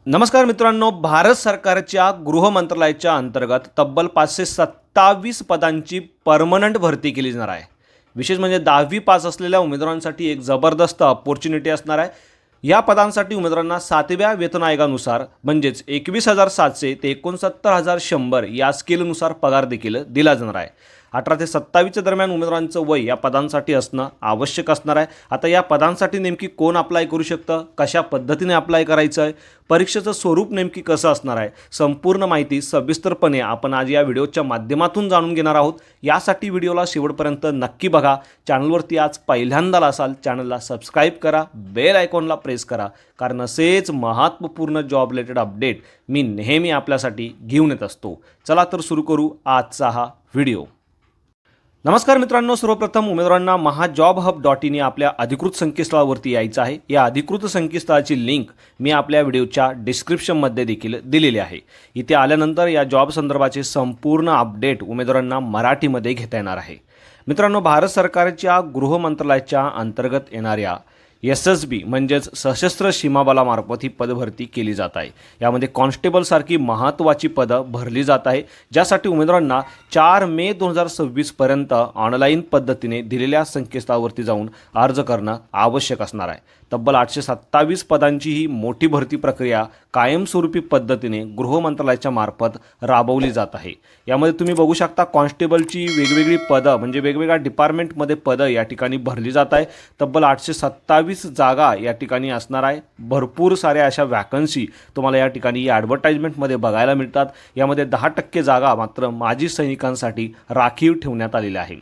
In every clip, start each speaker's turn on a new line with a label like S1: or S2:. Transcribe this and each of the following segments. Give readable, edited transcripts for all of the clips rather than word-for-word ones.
S1: नमस्कार मित्रांनो, भारत सरकारच्या गृह मंत्रालयाच्या अंतर्गत तब्बल 527 पदांची परमनंट भरती केली जाणार आहे. विशेष म्हणजे 10वी पास असलेल्या उमेदवारांसाठी एक जबरदस्त अपॉर्च्युनिटी असणार आहे. या पदांसाठी उमेदवारांना 7व्या वेतन आयोगानुसार म्हणजेच 21,700 ते 69,100 या स्केलनुसार पगार देखील दिला जाणार आहे. 18 ते 27 दरम्यान उमेदवारांचं वय या पदांसाठी असणं आवश्यक असणार आहे. आता या पदांसाठी नेमकी कोण अप्लाय करू शकतं, कशा पद्धतीने अप्लाय करायचं आहे, परीक्षेचं स्वरूप नेमकी कसं असणार आहे, संपूर्ण माहिती सविस्तरपणे आपण आज या व्हिडिओच्या माध्यमातून जाणून घेणार आहोत. यासाठी व्हिडिओला शेवटपर्यंत नक्की बघा. चॅनलवरती आज पहिल्यांदा असाल, चॅनलला सबस्क्राईब करा, बेल आयकॉनला प्रेस करा, कारण असेच महत्त्वपूर्ण जॉब रिलेटेड अपडेट मी नेहमी आपल्यासाठी घेऊन येत असतो. चला तर सुरू करू आजचा हा व्हिडिओ. नमस्कार मित्रांनो, सर्वप्रथम उमेदवारांना महाजॉबहब.in या आपल्या अधिकृत संकेतस्थळावरती यायचं आहे. या अधिकृत संकेतस्थळाची लिंक मी आपल्या व्हिडिओच्या डिस्क्रिप्शनमध्ये देखील दिलेली आहे. इथे आल्यानंतर या जॉब संदर्भाचे संपूर्ण अपडेट उमेदवारांना मराठीमध्ये घेता येणार आहे. मित्रांनो, भारत सरकारच्या गृह मंत्रालयाच्या अंतर्गत येणाऱ्या SSB म्हणजेच सशस्त्र सीमा बलामार्फत ही पदभरती केली जात आहे. यामध्ये कॉन्स्टेबलसारखी महत्त्वाची पदं भरली जात आहे, ज्यासाठी उमेदवारांना 4 मे 2026 पर्यंत ऑनलाईन पद्धतीने दिलेल्या संकेतस्थळावरती जाऊन अर्ज करणं आवश्यक असणार आहे. तब्बल 827 पदांची ही मोठी भरती प्रक्रिया कायमस्वरूपी पद्धतीने गृह मंत्रालयाच्या मार्फत राबवली जात आहे. यामध्ये तुम्ही बघू शकता कॉन्स्टेबलची वेगवेगळी पदं म्हणजे वेगवेगळ्या डिपार्टमेंटमध्ये पदं या ठिकाणी भरली जात आहे. तब्बल 827 जागा या ठिकाणी असणार आहे. भरपूर साऱ्या अशा वॅकन्सी तुम्हाला या ठिकाणी ॲडव्हर्टाइजमेंटमध्ये बघायला मिळतात. यामध्ये 10% जागा मात्र माजी सैनिकांसाठी राखीव ठेवण्यात आलेल्या आहे.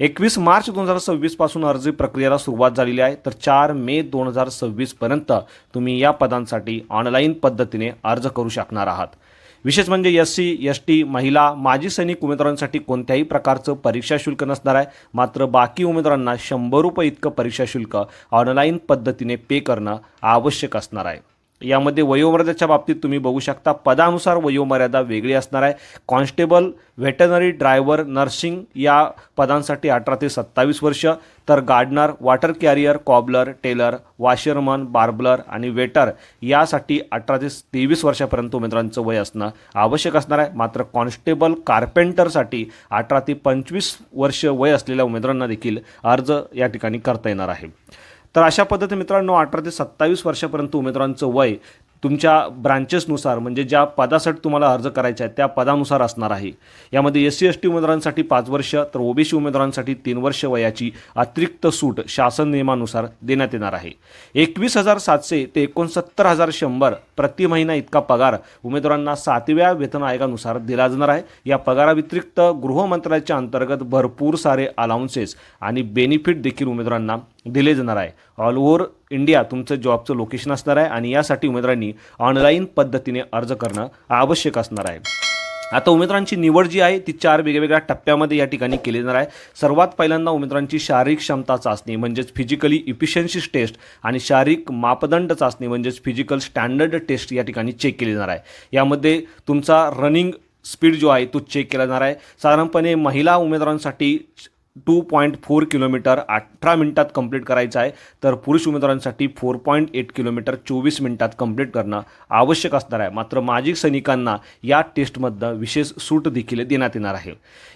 S1: 21 मार्च 2026 पासून अर्ज प्रक्रियेला सुरुवात झालेली आहे. तर 4 मे 2026 पर्यंत तुम्ही या पदांसाठी ऑनलाईन पद्धतीने अर्ज करू शकणार आहात. विशेष म्हणजे SC, ST, महिला, माजी सैनिक उमेदवारांसाठी कोणत्याही प्रकारचं परीक्षा शुल्क नसणार आहे. मात्र बाकी उमेदवारांना 100 रुपये इतकं परीक्षा शुल्क ऑनलाईन पद्धतीने पे करणं आवश्यक असणार आहे. यामध्ये वयोमर्यादेच्या बाबतीत तुम्ही बघू शकता पदानुसार वयोमर्यादा वेगळी असणार आहे. कॉन्स्टेबल, व्हेटरनरी, ड्रायव्हर, नर्सिंग या पदांसाठी 18 ते 27 वर्ष, तर gardener, water carrier, cobbler, tailor, washerman, barber आणि वेटर यासाठी 18 ते 23 वर्षापर्यंत उमेदवारांचं वय असणं आवश्यक असणार आहे. मात्र कॉन्स्टेबल, कार्पेंटरसाठी 18 ते 25 वर्ष वय असलेल्या उमेदवारांना देखील अर्ज या ठिकाणी करता येणार आहे. तर अशा पद्धतीने मित्रांनो 18 ते 27 वर्षापर्यंत उमेदवारांचं वय तुमच्या ब्रांचेसनुसार म्हणजे ज्या पदासाठी तुम्हाला अर्ज करायचा आहे त्या पदानुसार असणार आहे. यामध्ये SC, ST उमेदवारांसाठी 5 वर्ष, तर OBC उमेदवारांसाठी 3 वर्ष वयाची अतिरिक्त सूट शासन नियमानुसार देण्यात येणार आहे. 21,700 ते 69,100 प्रति महिना इतका पगार उमेदवारांना 7व्या वेतन आयोगानुसार दिला जाणार आहे. या पगाराव्यतिरिक्त गृह मंत्रालयाच्या अंतर्गत भरपूर सारे अलाउन्सेस आणि बेनिफिट देखील उमेदवारांना दिले जाणार आहे. ऑल ओव्हर इंडिया तुमचं जॉबचं लोकेशन असणार आहे आणि यासाठी उमेदवारांनी ऑनलाईन पद्धतीने अर्ज करणं आवश्यक असणार आहे. आता उमेदवारांची निवड जी आहे ती 4 वेगवेगळ्या टप्प्यामध्ये या ठिकाणी केली जाणार आहे. सर्वात पहिल्यांदा उमेदवारांची शारीरिक क्षमता चाचणी म्हणजेच फिजिकली इफिशियन्सी टेस्ट आणि शारीरिक मापदंड चाचणी म्हणजेच फिजिकल स्टँडर्ड टेस्ट या ठिकाणी चेक केली जाणार आहे. यामध्ये तुमचा रनिंग स्पीड जो आहे तो चेक केला जाणार आहे. साधारणपणे महिला उमेदवारांसाठी 2.4 किलोमीटर 18 मिनिटात कंप्लीट करायचं आहे, तर पुरुष उमेदवारांसाठी 4.8 किलोमीटर 24 मिनिटात कंप्लीट करणं आवश्यक असणार आहे. मात्र माजी सैनिकांना या टेस्टमधनं विशेष सूट देखील देण्यात येणार आहे.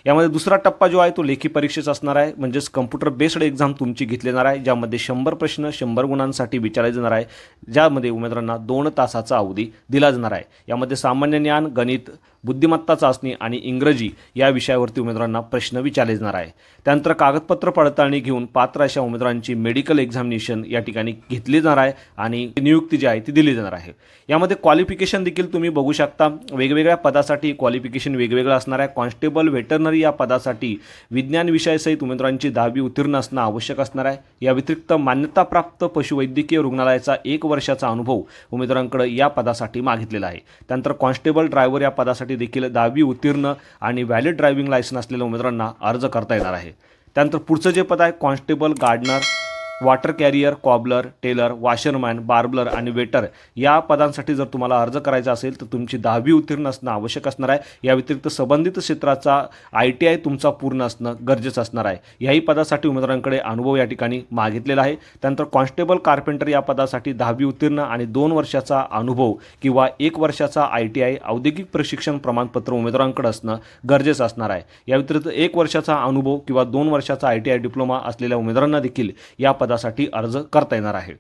S1: यामध्ये दुसरा टप्पा जो आहे तो लेखी परीक्षेचा असणार आहे, म्हणजेच कम्प्युटर बेस्ड एक्झाम तुमची घेतली जाणार आहे, ज्यामध्ये 100 प्रश्न 100 गुणांसाठी विचारले जाणार आहे, ज्यामध्ये उमेदवारांना 2 तासाचा अवधी दिला जाणार आहे. यामध्ये सामान्य ज्ञान, गणित, बुद्धिमत्ता चाचणी आणि इंग्रजी या विषयावरती उमेदवारांना प्रश्न विचारले जाणार आहे. त्यानंतर कागदपत्र पडताळणी घेऊन पात्र अशा उमेदवारांची मेडिकल एक्झामिनेशन या ठिकाणी घेतली जाणार आहे आणि नियुक्ती जी आहे ती दिली जाणार आहे. यामध्ये क्वालिफिकेशन देखील तुम्ही बघू शकता. वेगवेगळ्या पदासाठी क्वालिफिकेशन वेगवेगळं असणार आहे. कॉन्स्टेबल, व्हेटरनरी या पदासाठी विज्ञान विषयासहित उमेदवारांची 10वी उत्तीर्ण असणं आवश्यक असणार आहे. या व्यतिरिक्त मान्यताप्राप्त पशुवैद्यकीय रुग्णालयाचा 1 वर्षाचा अनुभव उमेदवारांकडे या पदासाठी मागितलेला आहे. त्यानंतर कॉन्स्टेबल, ड्रायव्हर या पदासाठी देखील 10वी उत्तीर्ण आणि व्हॅलिड ड्रायव्हिंग लायसन्स असलेल्या उमेदवारांना अर्ज करता येणार आहे. त्यानंतर पुढचं जे पद आहे constable, gardener, water carrier, cobbler, tailor, washerman, barber आणि वेटर या पदांसाठी जर तुम्हाला अर्ज करायचा असेल तर तुमची 10वी उत्तीर्ण असणं आवश्यक असणार आहे। या व्यतिरिक्त संबंधित क्षेत्राचा ITI तुमचा पूर्ण असणं गरजेचं असणार आहे। याही पदासाठी उमेदवारांकडे अनुभव या ठिकाणी मागितलेला आहे। त्यानंतर कॉन्स्टेबल, कार्पेंटर या पदासाठी 10वी उत्तीर्ण आणि 2 वर्षाचा अनुभव किंवा 1 वर्षाचा ITI औद्योगिक प्रशिक्षण प्रमाणपत्र उमेदवारांकडे असणं गरजेचं असणार आहे। या व्यतिरिक्त 1 वर्षाचा अनुभव किंवा 2 वर्षाचा ITI डिप्लोमा असलेल्या उमेदवारांना देखील या पदासाठी अर्ज करता येणार आहे।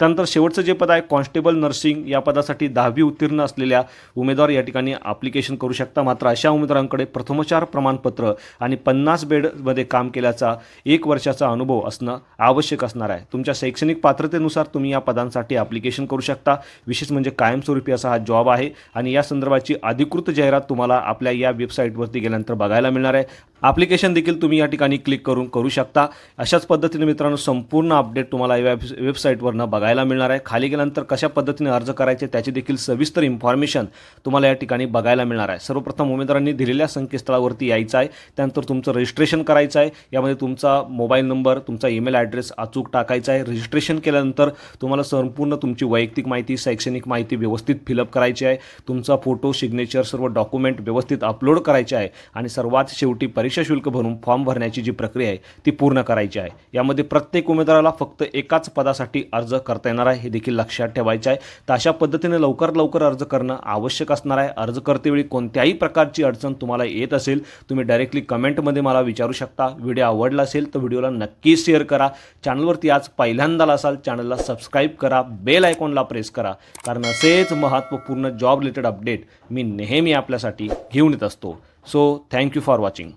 S1: त्यानंतर शेवटचं जे पद आहे कॉन्स्टेबल नर्सिंग या पदासाठी 10वी उत्तीर्ण असलेल्या उमेदवार या ठिकाणी ॲप्लिकेशन करू शकता। मात्र अशा उमेदवारांकडे प्रथमोपचार प्रमाणपत्र आणि 50 बेडमध्ये काम केल्याचा 1 वर्षाचा अनुभव असणं आवश्यक असणार आहे। तुमच्या शैक्षणिक पात्रतेनुसार तुम्ही या पदांसाठी ॲप्लिकेशन करू शकता। विशेष म्हणजे कायमस्वरूपी असा हा जॉब आहे आणि या संदर्भाची अधिकृत जाहिरात तुम्हाला आपल्या या वेबसाईटवरती गेल्यानंतर बघायला मिळणार आहे। ॲप्लिकेशन देखील तुम्ही या ठिकाणी क्लिक करून करू शकता। अशाच पद्धतीने मित्रांनो संपूर्ण अपडेट तुम्हाला या वेबसाईटवरनं बघायला मिळणार आहे। खाली गेल्यानंतर कशा पद्धतीने अर्ज करायचे त्याची देखील सविस्तर इन्फॉर्मेशन तुम्हाला या ठिकाणी बघायला मिळणार आहे। सर्वप्रथम उमेदवारांनी दिलेल्या संकेतस्थळावरती यायचं आहे, त्यानंतर तुमचं रजिस्ट्रेशन करायचं आहे। यामध्ये तुमचा मोबाईल नंबर, तुमचा ईमेल ॲड्रेस अचूक टाकायचा आहे। रजिस्ट्रेशन केल्यानंतर तुम्हाला संपूर्ण तुमची वैयक्तिक माहिती, शैक्षणिक माहिती व्यवस्थित फिलअप करायची आहे। तुमचा फोटो, सिग्नेचर, सर्व डॉक्युमेंट व्यवस्थित अपलोड करायचे आहे आणि सर्वात शेवटी परीक्षा शुल्क भरून फॉर्म भरण्याची जी प्रक्रिया आहे ती पूर्ण करायची आहे। यामध्ये प्रत्येक उमेदवाराला फक्त एकाच पदासाठी अर्ज करता येणार आहे, हे देखील लक्षात ठेवायचे आहे। तर अशा पद्धतीने लवकर अर्ज करणं आवश्यक असणार आहे। अर्ज करतेवेळी कोणत्याही प्रकारची अडचण तुम्हाला येत असेल तुम्ही डायरेक्टली कमेंटमध्ये मला विचारू शकता। व्हिडिओ आवडला असेल तर व्हिडिओला नक्की शेअर करा। चॅनलवरती आज पहिल्यांदा असाल चॅनलला सबस्क्राईब करा, बेल आयकॉनला प्रेस करा, कारण असेच महत्त्वपूर्ण जॉब रिलेटेड अपडेट मी नेहमी आपल्यासाठी घेऊन येत असतो। So thank you for watching.